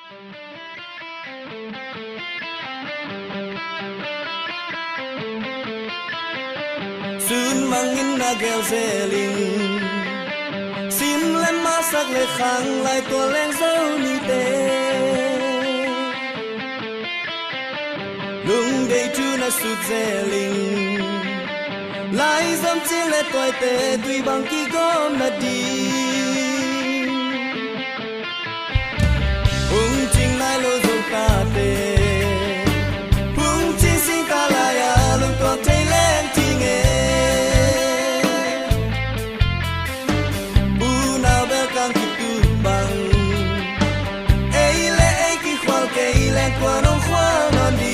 Sun mangin na gel zeling sim len masak le khang lai to leng zau ni te lung dei tu na su zeling lai zam chin le toy te tui bang ki gom na di ung ching lai lo zo ka te ung ching sing ka la ya lung ko te len ting e bu na bel kang ki tu bang ei le ei ki khwal ke i len kwa nong khwal non di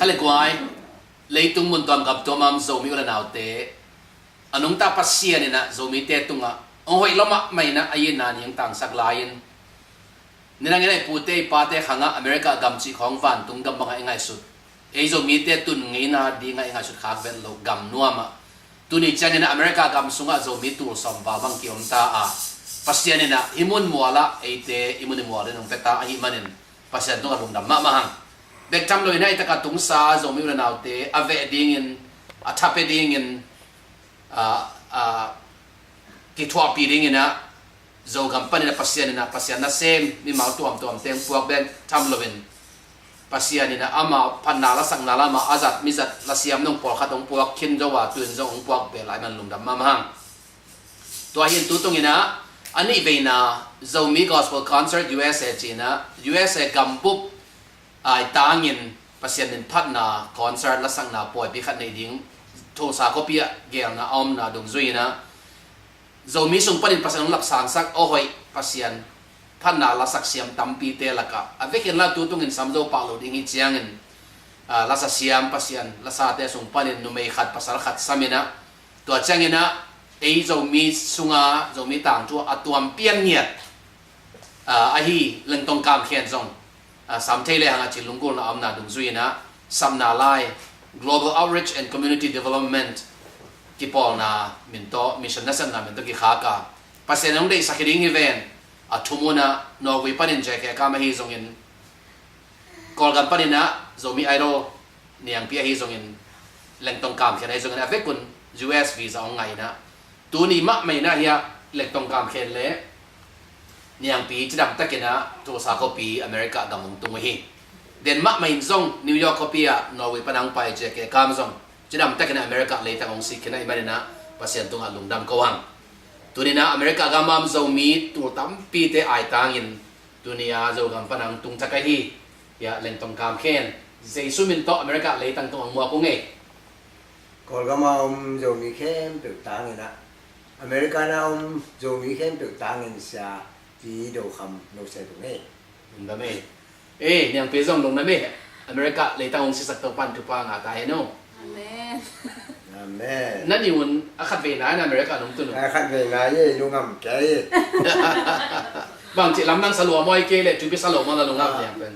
Hale kuai leitung mun tuam kap tomam zomi ula naute anung ta pasia ni na zomi te tunga ong hoi lama mai na ayin na yang tang sak lain nina ngai pute pate khanga America gam chi khong van tung gam bang ngai sut e zomi te tun ngai na di ngai ngai sut khak ben lo gam nuama tuni chani na America gam sunga zomi tu som ba bang ki om ta a pasia ni na imun muala ete imun muala nong peta ahi manin pasia tu abum dam ma mahang Dek tam loi na itaka tungsa zomi ula naute ave dingin atape dingin kitwa pi dingin na zo gampani na pasian na sem mi mau tuam teng puak ben tam loin pasian na ama panala sang nala ma azat mizat la siam nong por khatong puak kin zo wa tun zo ong puak be lai man lum dam mamang to hin tu tung ina ani be na zomi gospel concert USA china USA gampup ai tangin pasien din phat na concert la sang na poi bi khat nei ding tho sa ko pia gel na om na dong zui na zomi sung panin pasan lak sang sak o hoi pasien phat na la sak siam tampi te laka avekin la tu tungin samdo pa lo ding i chiangin la sa siam pasien la sa te sung panin nu mei khat pasal khat samina to changina ei zomi sunga zomi tang tu atuam pian niat ahi lengtong kam khian zong samtele hanga chilungkul na amna dungzuina samna lai Global Outreach and Community Development kipol na minto mission na sam na minto ki khaka pasien nong dei sakiring event atumuna Norway panin jeke kama hi zongin kolgan panina zomi airo niang pia hi zongin lengtong kam khen ai zongin avekun US visa ong ngai na tuni ma mai na hiya lengtong kam khen le niang pi chidam takina to sa kopi America gamung tumuhi den ma mai zong New York kopia Norway panang pai jeke kam zong chidam takina America le tang ong si kena imanina pasien tunga lungdam kawang tunina America gamam zomi tu tampi te ai tangin tunia zo gam panang tung takahi ya lengtong kam khen zai sumin to America le tang tong mua ko nge còn cái mà ông dù mi khen được tang người đó America na ông dù mi khen được tang người xa thì đồ khăm đồ xe đồ này lungdam eh niang pe zong lungdam America le tang ong si sak to pan tu pa nga ta he no Amen. amenนั่นอยู่อาคาเฟ่นะในอเมริกาลงตุน ai khát về ngày ấy luôn ngầm cái บางทีลำนั่งสลัวมอยเกเลยจุดพิสลัวมาแล้วลงน้ำเนี่ยเป็น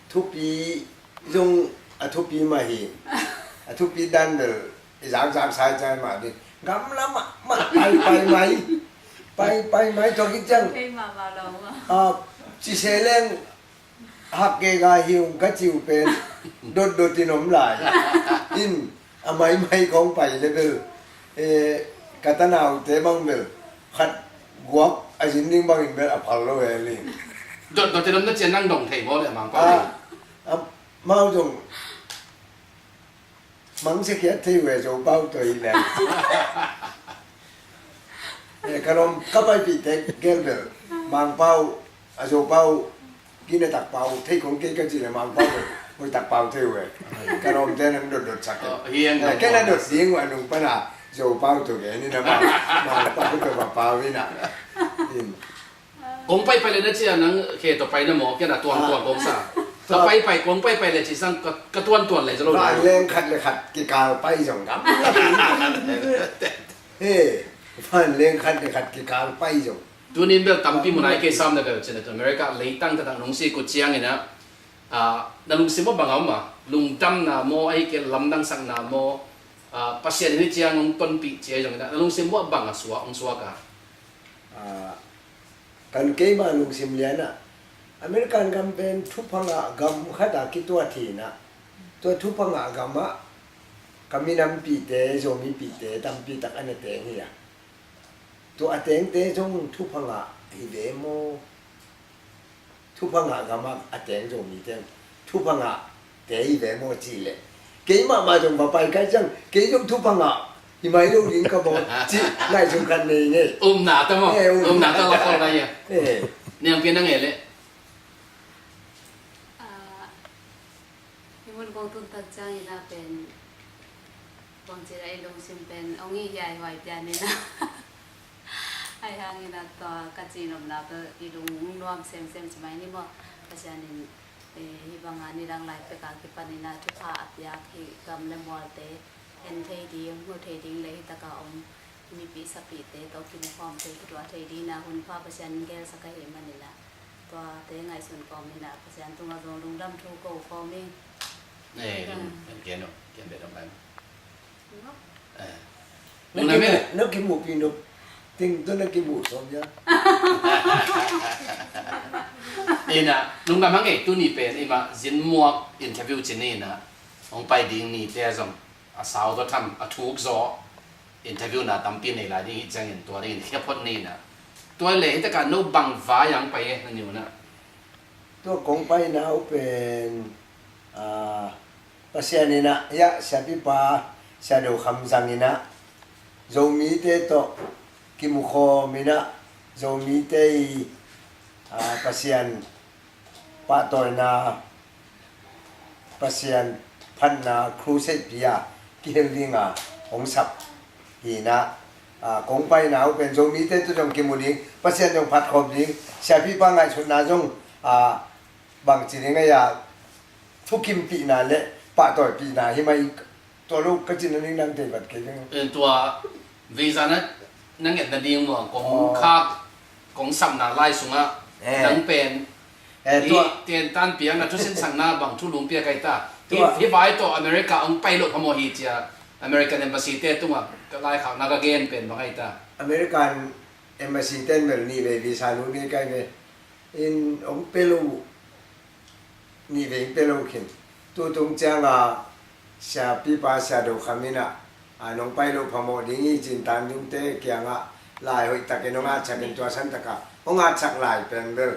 thuốc bí dùng thuốc bí mà hiện thuốc bí đan được dạng dạng sai trái mà đi ngắm lắm mà bay máy cho cái chân Khi mà vào đầu mà. chỉ xe lên học cái gà hiệu cái chiều bên đột đột thì nóm lại in máy không phải là được cái ta nào thế bằng được khát guốc ai dính đi bằng được Apollo vậy liền โดดที่น้ำนั่นเจนั่งดงเทวเลยมังป้า mau dùng mắng sẽ khiến thi về chỗ bao tuổi này cái ông các bài bị thế kêu được mang bao chỗ bao kia là tạc bao thấy cũng cái gì là mang bao rồi mới tạc bao theo về cái ông thế nó đột đột sặc เฮียง cái này đột tiếng ngoài nung pa na chỗ bao tuổi cái này là mang bao cái bao với nè กงไปเลยนะเจ้านังเคต่อไปนะหมอแกน่ะตัวกงซะต่อไปกงไปเลยจีซังกระตวนเลยจะรู้ và lên khát là khát cái cào bay dòng lắm phần lên khát là khát cái cào bay dòng ตัวนี้เบลตั้มปีมุนายเกซ้ำนะเบลเจนต์อเมริกาเลยตั้งแต่ลุงซีกุเชียงนี่นะนั่นลุงซีบ่บังเอามาลุงจำนะโมไอ้เกลำดังสังนะโมปัสยานี่เชียงงต้นปีเชียงนะลุงซีบ่บังอ่ะสัวองสัวกะ กันเกมาลุงซิมเลียนะอเมริกันกัมเป็นทุพพังะกัมขัดกิตัวทีนะตัวทุพพังะกัมะกัมมีน้ำปีเตโจมีปีเตตั้มปีตักอันเตงเฮียตัวเตงเตจงทุพพังะฮิเดโมทุพพังะกัมะเตงโจมีเตงทุพพังะเตฮิเดโมจีเลเกมาจงมาไปกันจังเกจงทุพพังะที่ไม่รู้ลิงก็บอกจีไล่จงกันนี่ไง หนาตั้งหนาตั้งละคนอะไรเนี่ยเนี่ยเป็นยังไงเลย ที่มันกองทุนตัดจ้างนี่นะเป็นบางทีไอ้ลงซิมเป็นองค์ใหญ่ไหวเดียนี่นะไอ้ทางนี่นะตัวกระจีนอมนาก็อีลุงรวมเซมสมัยนี้มั้งเพราะฉะนั้นฮิบังงานนี่ดังไลฟ์ไปการกิปนินาทุกภาพอยากที่กำลังมอเตเอ็นเทดีมือเทดีเลยตะกาอมมีปีสปีเตตัวกินความเตตัวเทดีนะหุ่นผ้าเพราะฉะนั้นแกสักเหมันนี่นะตัวเตไงส่วนกองนี่นะเพราะฉะนั้นตัวเราลงดำทูโก้ฟอร์มิ่ง นี่เกียนเกียนเบ็ดลงไป nước cái mũ pin được tinh tôi nước cái mũ xong nhá นี่นะลุงดำมังเอกตัวนี้เป็นไอ้มาจินมัวอินเทอร์วิวจีนี่นะองไปดิ้งนี่เจ้าจงสาวตัวทำถูกจ่ออินเทอร์วิวนะตั้มปีนี่ละดิ้งจังเห็นตัวนี้แค่พอดนี่นะตัวเล็กแต่การโน้บังฟ้ายังไปนั่นอยู่นะ tôi cũng bay nào bên pasien ni na ya sabi pa sa do khamzang ni na zomi te to kimukho mi na zomi te pasien pa to na pasien phan na cruise pia kihelinga ong sap hi na cũng bay nào bên zomi te to jong kimuling pasien jong phat khom ding sabi pa ngai chun na jong bằng chỉ đến ngay thuốc kim bị nào lệ bạ tỏi bị nào thì màyตัวลูกก็จินนั่งนั่งเตะบัดเกยังตัววีซ่านั้นนั่งเห็นแต่ดีมั้งของค่ของสัมนาไล่สูงอ่ะดังเป็นตัวเตียนตันเปียงนะทุกเส้นสั่งหน้าบางทุลุงเปียไกตาที่ไว้ตัวอเมริกาองไปโลกพมอฮีเจีย American Embassy เตตุ้งอ่ะก็ไล่ข่าวนักเกณฑ์เป็นบางไอ้ตา American Embassy เต้นแบบนี้เลยวีซ่านู้นนี่ใกล้เลยอินองเปรูนี่เองเปรูขึ้นตัวตรงจังอ่ะชาปีปาชาโดคามินะน้องไปรูพมอดิ้งอีจินตันยุงเตะเกียงอ่ะลายหอยตะเกนองอาชักเป็นตัวสันตะกะองอาชักลายเป็นเบล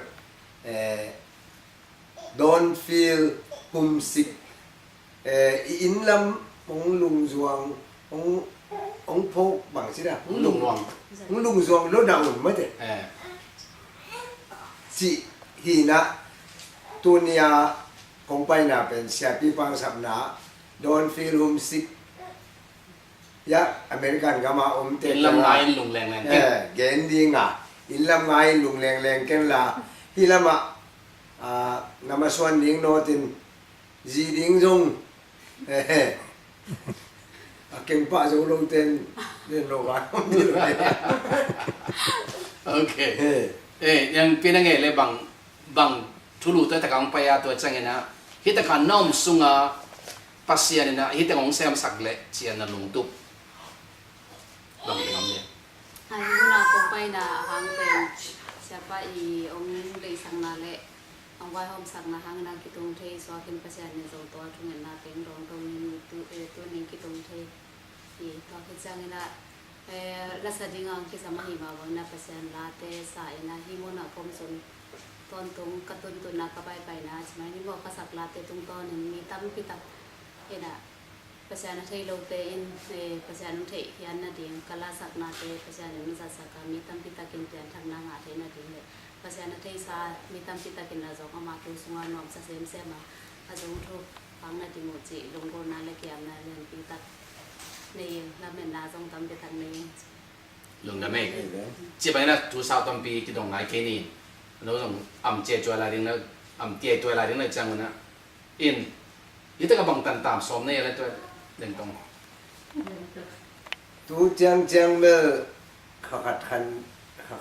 don't feel homesick อินลำองลุงจวงองพกบางสินะ ลุงรวง ลุงจวงรถดาวน์ไม่ได้สิฮีนะตัวเนี้ยคงไปน่ะเป็นเสียปีปังสับนา don't feel homesick ยะอเมริกันก็มาเต เป็นลำไยลุงแรงแรงเก่ง เกณฑ์ดีง่ะอินลำไงลุงแรงแรงเก่งละที่ละมานามาส่วนดิ้งโนตินจีดิ้งจงเก่งป้าจะลงเต้นเล่นโลกาไม่รู้เลย โอเคยังเป็นยังไงเลยบางทุลุตัวตะกังไปอาตัวจังไงนะฮิตตะกันน้อมสุงาปัสยานี่นะฮิตตะกงเซมสักเละเจียนนะลุงตุบบางเป็นคำเนี่ย ai cũng là cũng bay là hàng bên siapa ông lấy sang là lệ ông quay hôm sang là hàng đang cái tung thế so kinh bác sĩ này rồi tôi chung nhận là tiếng rong tôi tôi nên cái tung thế thì tôi cái trang này là sa đi ngang cái sama hima bang na bác sĩ là thế sa na himo na kom son ton tung katun tun na kabay bay na cuma ini mau kasak là thế tung ton ini tam kita thế naภาษาไทยเราเป็นภาษาไทยที่อันนั้นเองกลาสักนาเตภาษาหนึ่งมีสักการมีตั้มพิตากินเตียนทางนางอาเทนั่นเองเลยภาษาไทยซามีตั้มพิตากินนาจงอามาตุสงานนอมเสมเสมาอาจงทุกฟังนาติโมจิลงโกนาเลเกียมนาเรียนพิตาในน้ำเป็นนาจงตั้มพิตาในลุงดำเองจีบไปนะทุสาวต้นปีที่ตรงไหนแค่นี้เราต้องอ่ำเจจวยอะไรดิ้งนะอ่ำเจจวยอะไรดิ้งเลยจังวะนะอินยี่ตะกบังตันตามสมเนี่ยอะไรตัวเด่นตรง ตูจังเบลขัดคัน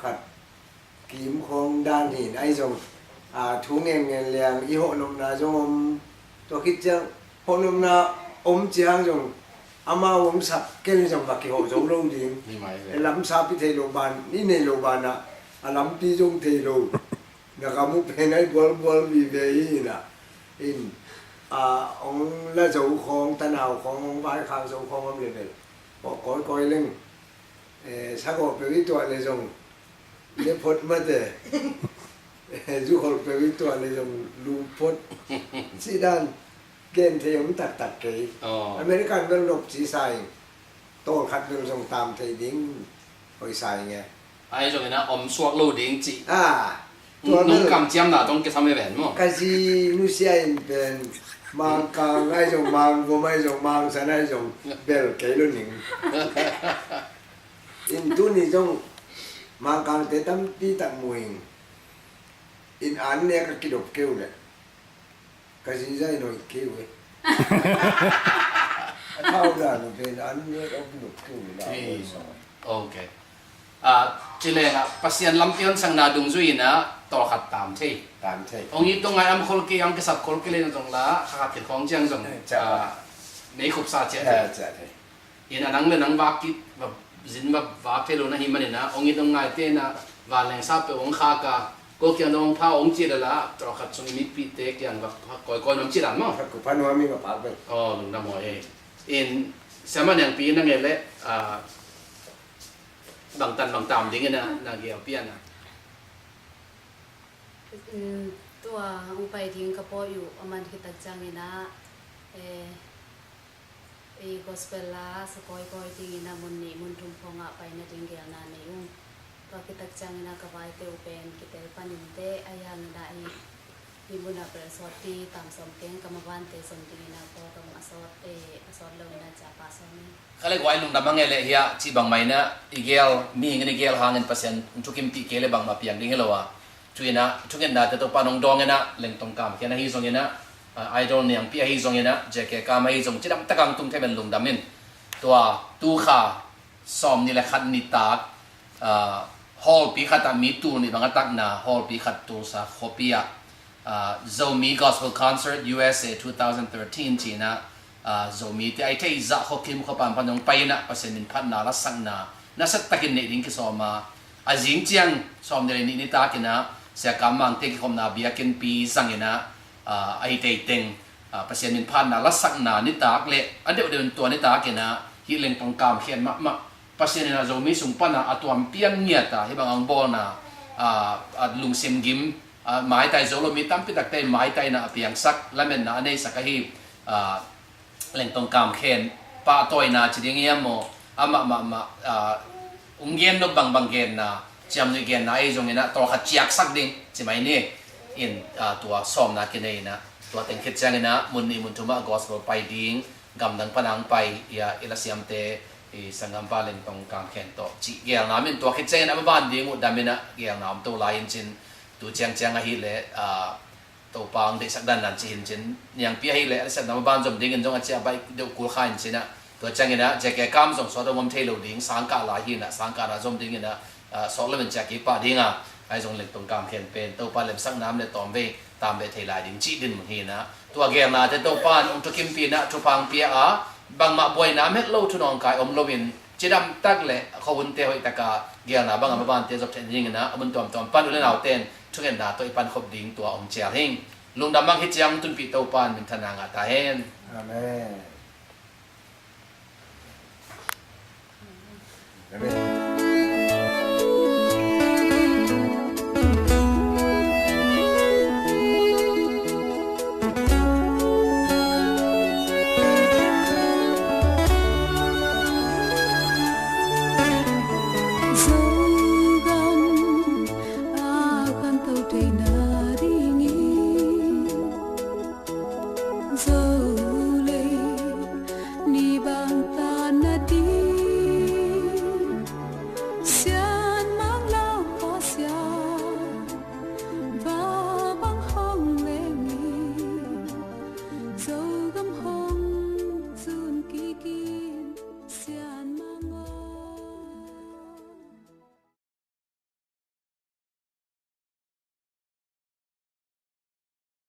ขัดกิมของด้านหินไอ้จงทุ่งเงี้ยเลี้ยงอีหนมนาจงตัวคิดจังหนมนาจียงจงอามาสับเกลจงบักกี่หจงลงดิงลำซาพิเทโลบานนี่ในโลบานะลำปีจงเทโลนะครับมุกเป็นไอ้บอลวีเวีนะอินองละเจ้าของตะนาวของบ้านข้างเจ้าของมันเลยบอกก้อยเรื่องสักคนไปวิตัวเลยจงเลี้ยพดมาแต่จุคนไปวิตัวเลยจงลูพดสีด้านเกณฑ์เทียมตัดเกยอเมริกันเป็นลบสีใสโต้ขัดเรื่องจงตามเทียดิ้งหอยใสไงไอ้จงนะอมสวกลูดิ้งจีนุ่งกำเจียมน่ะต้องเก็บทำให้แหวนมั้งก็สินุเซียนเป็นมังกรไอ้จงมังกูไม่จงมังสันไอ้จงเบลเกลุนิงอินตุนี่จงมังกรเตตัมปีตักมวยอินอันเนี่ยก็กิดบเกลเลยก็สิใจหน่อยเกลเลยเท่ากันเป็นอันเนี่ยก็กิดบเกลเลยโอเคจีเลยครับปัสยันลำเพียนสังนาดุงจุยนะต่อขัดตามที่องค์นี้ตรงไหนอัมคนกี่อัมกษัตริย์คนกี่เลยตรงละขัดติดของเจียงจงไม่ขบซาเจ้ายินนังเลยนังวากิแบบจินแบบวากิโลนะฮิมันนะองค์นี้ตรงไหนเต้นะวาเลงซาเปองข้ากาก็เกี่ยงตรงพาองค์จีเลยละต่อขัดจงมีปีเตกอย่างแบบก้อยน้ำจีรันมั้งกูพันว่ามีมาปากไปลุงดำหัวอินสมัยอย่างปีนั่งเงี้ยเลยบางตันบางตามดิ้งนะนาเกียวเปียนะตัวอุปดิ้งกระโปอยู่ประมาณที่ตัดจังนี่นะกอสเปลล่าสกอยดิ้งนะมุนนี่มุนทุ่งพงไปนะดิ้งเกียนาในยุ่งตัวที่ตัดจังนี่นะกับไปเตวเป็นกิเตลปานินเตอายังได้ที่มุนเป็นสอดที่ตามสมเก่งกรรมวันเตสมดิ้งนะพอกรรมสอดสอดเลยนะจากภาษานี้เขาเรียกว่าลุงดำมังเงลเฮียที่บางไม่นะอีเกลมีเงินอีเกลหาเงินเปอร์เซ็นต์ทุกิมตีเกลบางมาเพียงดิ้งเหรอวะช่วยนะทุกเงินได้แต่ตัวปานองดองเงินนะเล่นตรงกลางแค่นั้นฮิซงเงินนะไอดอลเนี่ยพี่ฮิซงเงินนะเจ๊แกกามาฮิซงที่ดำตะกังตุ้งเทเป็นลุงดำมินตัวตู้ขาซ้อมนี่แหละขัดนิตาฮอลปีขัดมีตู้นี่บางตักนะฮอลปีขัดตู้ซาโคปีอะZomi Gospel Concert USA 2013ที่นะ zomi ti ai thei za khokim khopam panong paina pasenin phanna la sangna nasat takin ne ding ki soma azing chiang som de ni ta kina sia kamang te ki khomna biakin pi sangina ai tei teng pasenin phanna la sangna ni tak le ande de to ni ta kina hi leng tong kam khian ma pasenin a zomi sung pana atuam pian nia ta hi bang ang bona lung sim gim mai tai zolo mi tam pi tak tai mai tai na piang sak lamen na nei sakahi leng tong kam khen pa toy na chiding yamo ama ma unggen no bang gen na cham ni gen na ai jong ina to kha chiak sak ding chimai ni in tua som na kinai na tua teng khit chang ina mun ni mun thuma gospel pai ding gam dang panang pai ya ila siam te sangam pa leng tong kam khen to chi gel na min tua khit chang na ban ding mu damina gel nam to lain chin tu chang chang a hi le tàu pang để sắc đan làm chỉ hình trên nhàng pia hay lẽ sẽ nằm ban dòng đến trong anh chị bay đều cua khai trên áตัวจังเงี้ยจะแก่กล้ามส่งสอดมันเทโลดิ้งสังกาลายหินอ่ะสังกาลาจมดิ้งเงี้ยสอดแล้วมันจะกี่ปาดิ้งอ่ะไอ้ตรงเหล็กตรงกลางเขียนเป็นตัวปานเหล็กสักน้ำเลยตอมไปตามไปเทลายดิ้งจีดินมันหินนะตัวแกน่ะจะตัวปานองค์ทุกิมปีนะทุพังเปียอ่ะบางมาบวยน้ำเม็ดโลทุนองกายอมโลวินจีดำตักเลยเขาวนเตะไว้ตะกาแกน่ะบางมาบ้านเตะจบเทนดิ้งนะมันตอมปั้นเลยเอาเต้นทุกอย่างน่ะตัวอีปันขบดิ้งตัวอมเจียหิงลุงดำมังฮิตยังตุนปีเตาปานเป็นธนางาตาเฮน Amen. Amen.